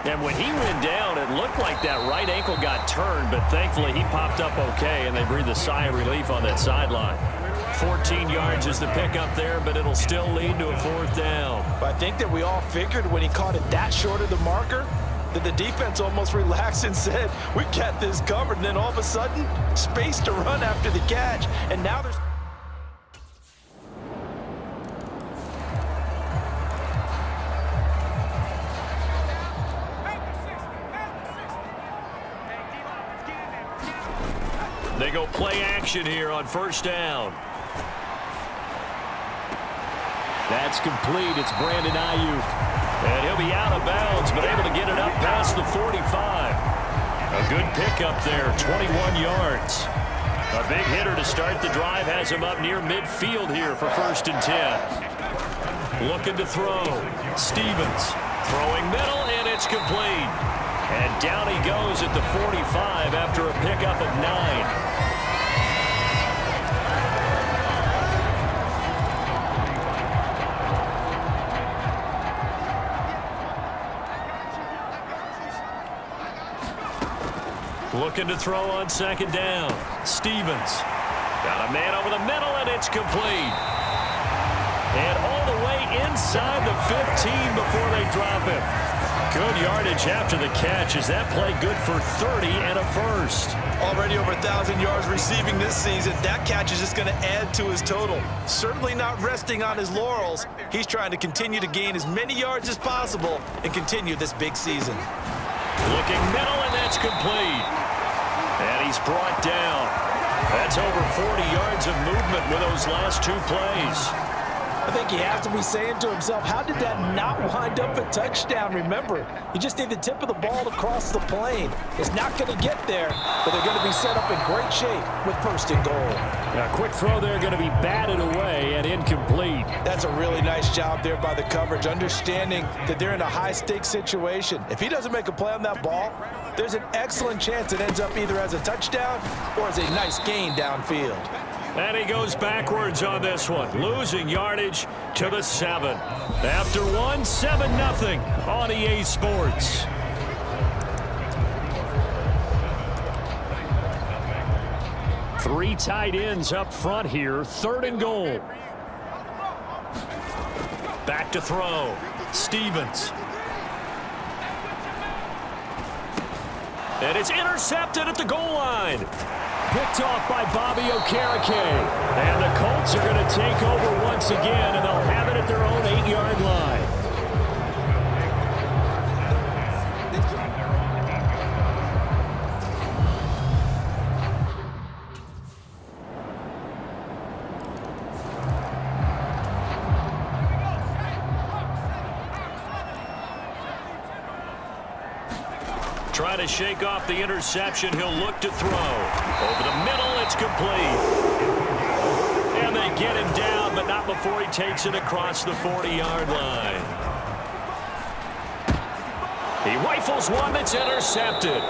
And when he went down, it looked like that right ankle got turned, but thankfully he popped up okay, and they breathed a sigh of relief on that sideline. 14 yards is the pickup there, but it'll still lead to a 4th down. But I think that we all figured when he caught it that short of the marker, that the defense almost relaxed and said, we got this covered, and then all of a sudden, space to run after the catch, and now there's... They go play action here on 1st down. That's complete. It's Brandon Ayuk. And he'll be out of bounds, but able to get it up past the 45. A good pickup there, 21 yards. A big hitter to start the drive has him up near midfield here for 1st and 10. Looking to throw. Stevens throwing middle, and it's complete. And down he goes at the 45 after a pickup of 9. Looking to throw on 2nd down. Stevens. Got a man over the middle, and it's complete. And all the way inside the 15 before they drop him. Good yardage after the catch. Is that play good for 30 and a 1st? Already over 1,000 yards receiving this season. That catch is just going to add to his total. Certainly not resting on his laurels. He's trying to continue to gain as many yards as possible and continue this big season. Looking middle, and that's complete. And he's brought down. That's over 40 yards of movement with those last 2 plays. I think he has to be saying to himself, how did that not wind up a touchdown? Remember, you just need the tip of the ball to cross the plane. It's not going to get there, but they're going to be set up in great shape with 1st and goal. Now, a quick throw there, going to be batted away and incomplete. That's a really nice job there by the coverage, understanding that they're in a high-stakes situation. If he doesn't make a play on that ball, there's an excellent chance it ends up either as a touchdown or as a nice gain downfield. And he goes backwards on this one, losing yardage to the 7. After 1, 7-0 on EA Sports. Three tight ends up front here, 3rd and goal. Back to throw. Stevens. And it's intercepted at the goal line. Picked off by Bobby Okereke. And the Colts are going to take over once again, and they'll have it at their own 8-yard line. Trying to shake off the interception. He'll look to throw. Over the middle, it's complete. And they get him down, but not before he takes it across the 40-yard line. He rifles one that's intercepted.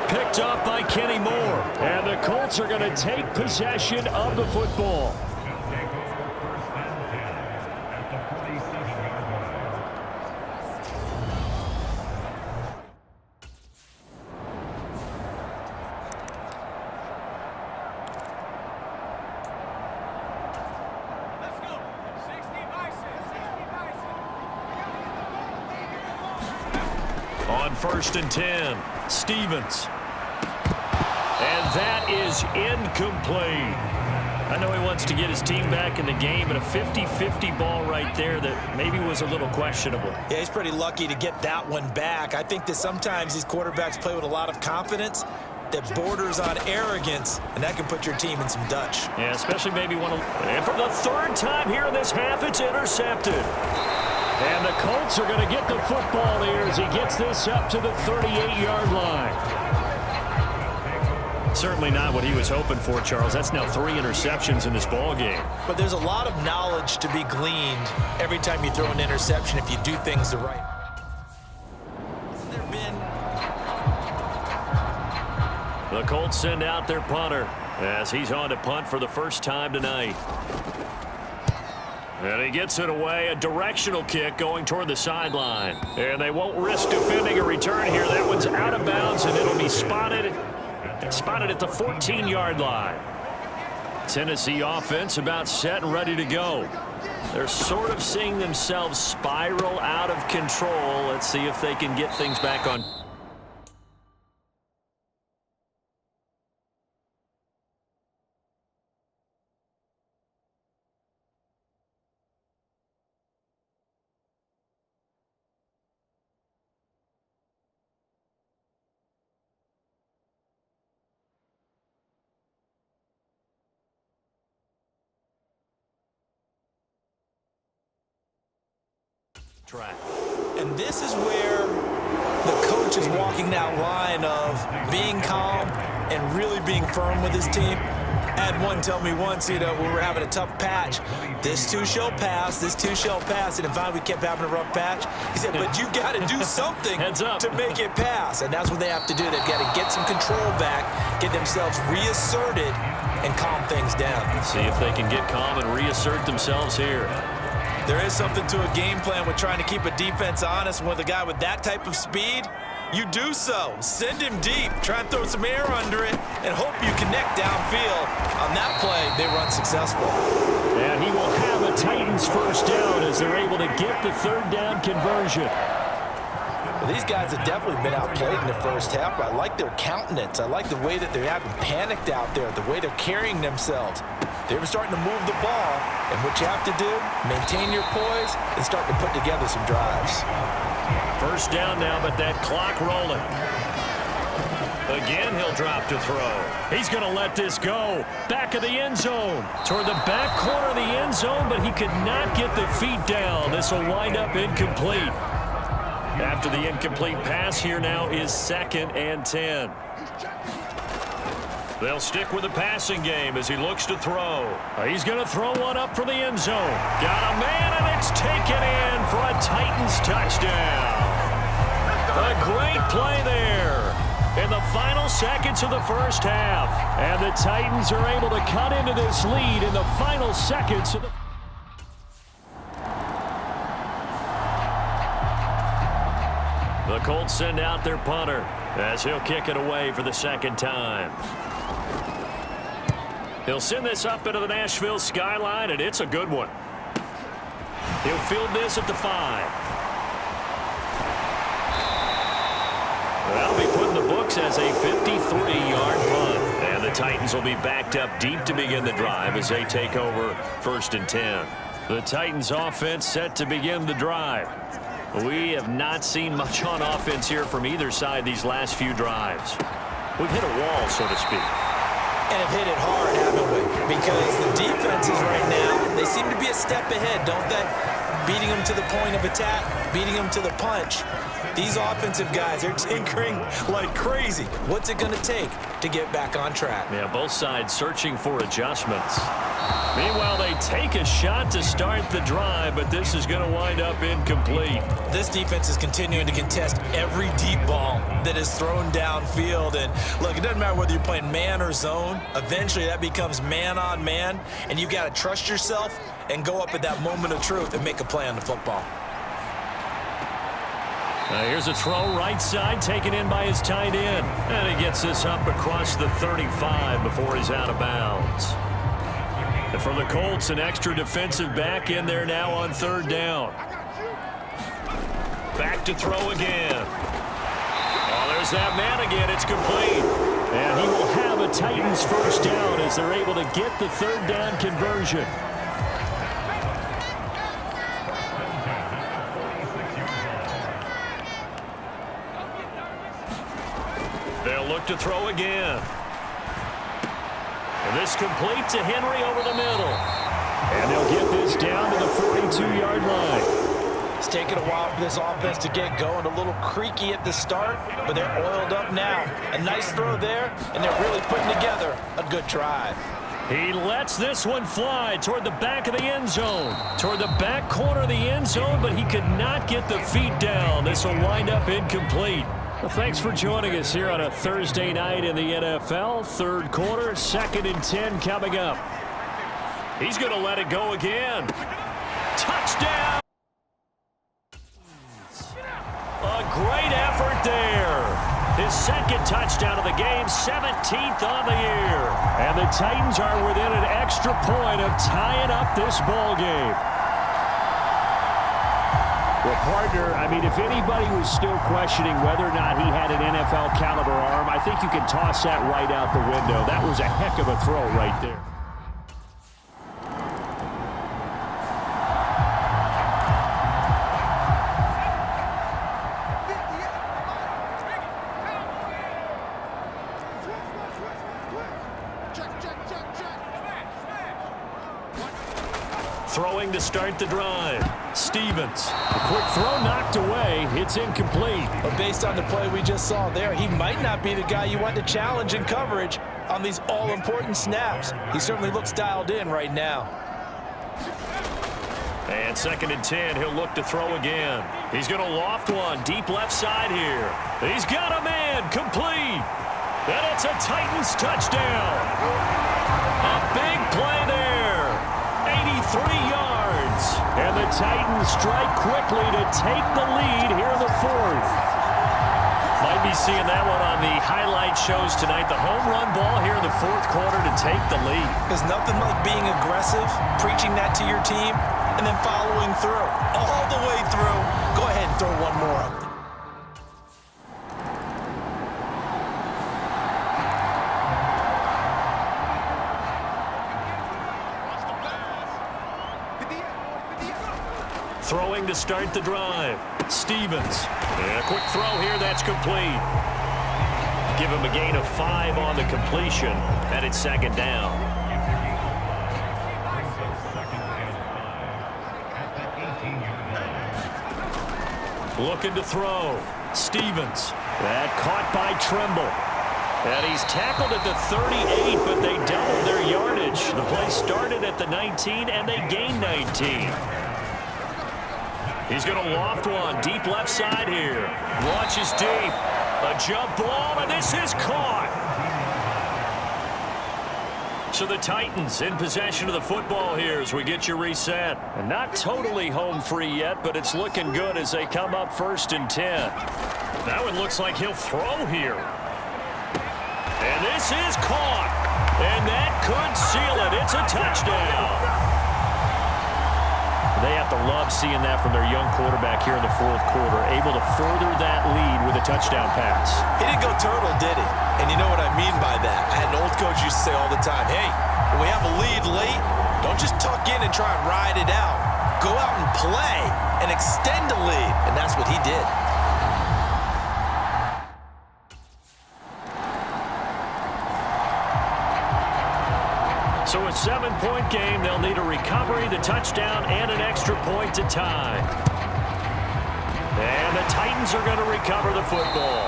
Picked up by Kenny Moore. And the Colts are going to take possession of the football. On 1st and 10, Stevens. And that is incomplete. I know he wants to get his team back in the game, but a 50-50 ball right there that maybe was a little questionable. Yeah, he's pretty lucky to get that one back. I think that sometimes these quarterbacks play with a lot of confidence that borders on arrogance, and that can put your team in some Dutch. Yeah, especially maybe one of... And for the 3rd time here in this half, it's intercepted. And the Colts are going to get the football here as he gets this up to the 38-yard line. Certainly not what he was hoping for, Charles. That's now 3 interceptions in this ball game. But there's a lot of knowledge to be gleaned every time you throw an interception if you do things the right way. The Colts send out their punter as he's on to punt for the first time tonight. And he gets it away, a directional kick going toward the sideline. And they won't risk defending a return here. That one's out of bounds, and it'll be spotted at the 14-yard line. Tennessee offense about set and ready to go. They're sort of seeing themselves spiral out of control. Let's see if they can get things back on. Track. And this is where the coach is walking that line of being calm and really being firm with his team. I had one tell me once, when we were having a tough patch, this too shall pass, this too shall pass. And finally we kept having a rough patch. He said, but you got to do something to make it pass. And that's what they have to do. They've got to get some control back, get themselves reasserted, and calm things down. See if they can get calm and reassert themselves here. There is something to a game plan with trying to keep a defense honest. With a guy with that type of speed, you do so. Send him deep, try and throw some air under it, and hope you connect downfield. On that play, they were unsuccessful. And he will have a Titans first down as they're able to get the third down conversion. Well, these guys have definitely been outplayed in the first half, but I like their countenance. I like the way that they're having panicked out there, the way they're carrying themselves. They were starting to move the ball, and what you have to do, maintain your poise and start to put together some drives. First down now, but that clock rolling. Again, he'll drop to throw. He's going to let this go. Back of the end zone. Toward the back corner of the end zone, but he could not get the feet down. This will wind up incomplete. After the incomplete pass, here now is 2nd and 10. They'll stick with the passing game as he looks to throw. He's going to throw one up for the end zone. Got a man, and it's taken in for a Titans touchdown. A great play there in the final seconds of the first half. And the Titans are able to cut into this lead in the final seconds of the... The Colts send out their punter as he'll kick it away for the second time. He'll send this up into the Nashville skyline, and it's a good one. He'll field this at the 5. That'll be put in the books as a 53-yard punt. And the Titans will be backed up deep to begin the drive as they take over 1st and 10. The Titans offense set to begin the drive. We have not seen much on offense here from either side these last few drives. We've hit a wall, so to speak. And have hit it hard, haven't we? Because the defenses right now, they seem to be a step ahead, don't they? Beating them to the point of attack, beating them to the punch. These offensive guys are tinkering like crazy. What's it going to take to get back on track? Yeah, both sides searching for adjustments. Meanwhile, they take a shot to start the drive, but this is going to wind up incomplete. This defense is continuing to contest every deep ball that is thrown downfield. And look, it doesn't matter whether you're playing man or zone. Eventually, that becomes man on man, and you've got to trust yourself and go up at that moment of truth and make a play on the football. Here's a throw right side, taken in by his tight end. And he gets this up across the 35 before he's out of bounds. And for the Colts, an extra defensive back in there now on 3rd down. Back to throw again. Oh, there's that man again. It's complete. And he will have a Titans first down as they're able to get the 3rd down conversion. They'll look to throw again. And this complete to Henry over the middle. And they'll get this down to the 42-yard line. It's taken a while for this offense to get going. A little creaky at the start, but they're oiled up now. A nice throw there, and they're really putting together a good drive. He lets this one fly toward the back of the end zone. Toward the back corner of the end zone, but he could not get the feet down. This will wind up incomplete. Well, thanks for joining us here on a Thursday night in the NFL. 3rd quarter, 2nd and 10 coming up. He's going to let it go again. touchdown. A great effort there. His second touchdown of the game, 17th on the year. And the Titans are within an extra point of tying up this ball game. Well, partner, I mean, if anybody was still questioning whether or not he had an NFL caliber arm, I think you can toss that right out the window. That was a heck of a throw right there. Throwing to start the drive. Stevens. A quick throw knocked away. It's incomplete. But based on the play we just saw there, he might not be the guy you want to challenge in coverage on these all-important snaps. He certainly looks dialed in right now. And 2nd and 10, he'll look to throw again. He's going to loft one deep left side here. He's got a man complete. And it's a Titans touchdown. A big play there. 83 yards. And the Titans strike quickly to take the lead here in the 4th. Might be seeing that one on the highlight shows tonight. The home run ball here in the 4th quarter to take the lead. There's nothing like being aggressive, preaching that to your team, and then following through. All the way through. Go ahead and throw one more up. Throwing to start the drive. Stevens. And a quick throw here that's complete. Give him a gain of 5 on the completion. And it's 2nd down. Looking to throw. Stevens. That caught by Trimble. And he's tackled at the 38, but they doubled their yardage. The play started at the 19, and they gained 19. He's going to loft one deep left side here. Launches deep. A jump ball, and this is caught. So the Titans in possession of the football here as we get you reset. And not totally home free yet, but it's looking good as they come up 1st and 10. That one looks like he'll throw here. And this is caught. And that could seal it. It's a touchdown. They have to love seeing that from their young quarterback here in the 4th quarter, able to further that lead with a touchdown pass. He didn't go turtle, did he? And you know what I mean by that. I had an old coach used to say all the time, hey, when we have a lead late, don't just tuck in and try and ride it out. Go out and play and extend the lead. And that's what he did. So a 7-point game. They'll need a recovery, the touchdown, and an extra point to tie. And the Titans are going to recover the football.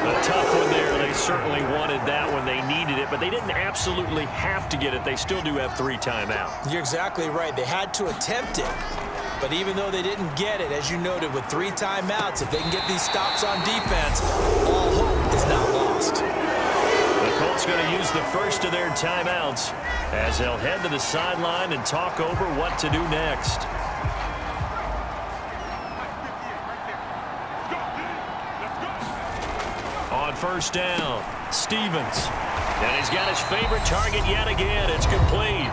A tough one there. They certainly wanted that one. They needed it, but they didn't absolutely have to get it. They still do have 3 timeouts. You're exactly right. They had to attempt it. But even though they didn't get it, as you noted, with 3 timeouts, if they can get these stops on defense, all hope is not lost. The Colts going to use the first of their timeouts as they'll head to the sideline and talk over what to do next. On 1st down, Stevens. And he's got his favorite target yet again. It's complete.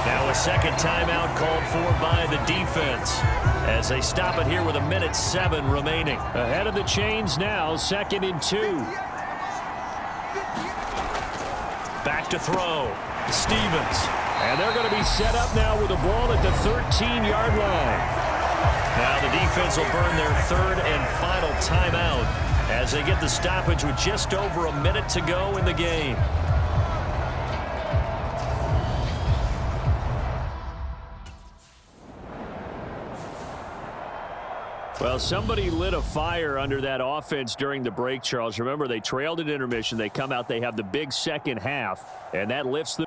Now a 2nd timeout called for by the defense as they stop it here with 1:07 remaining. Ahead of the chains now, 2nd and 2. Back to throw. Stevens. And they're going to be set up now with the ball at the 13-yard line. Now the defense will burn their 3rd and final timeout as they get the stoppage with just over a minute to go in the game. Well, somebody lit a fire under that offense during the break, Charles. Remember, they trailed at intermission. They come out, they have the big second half, and that lifts them.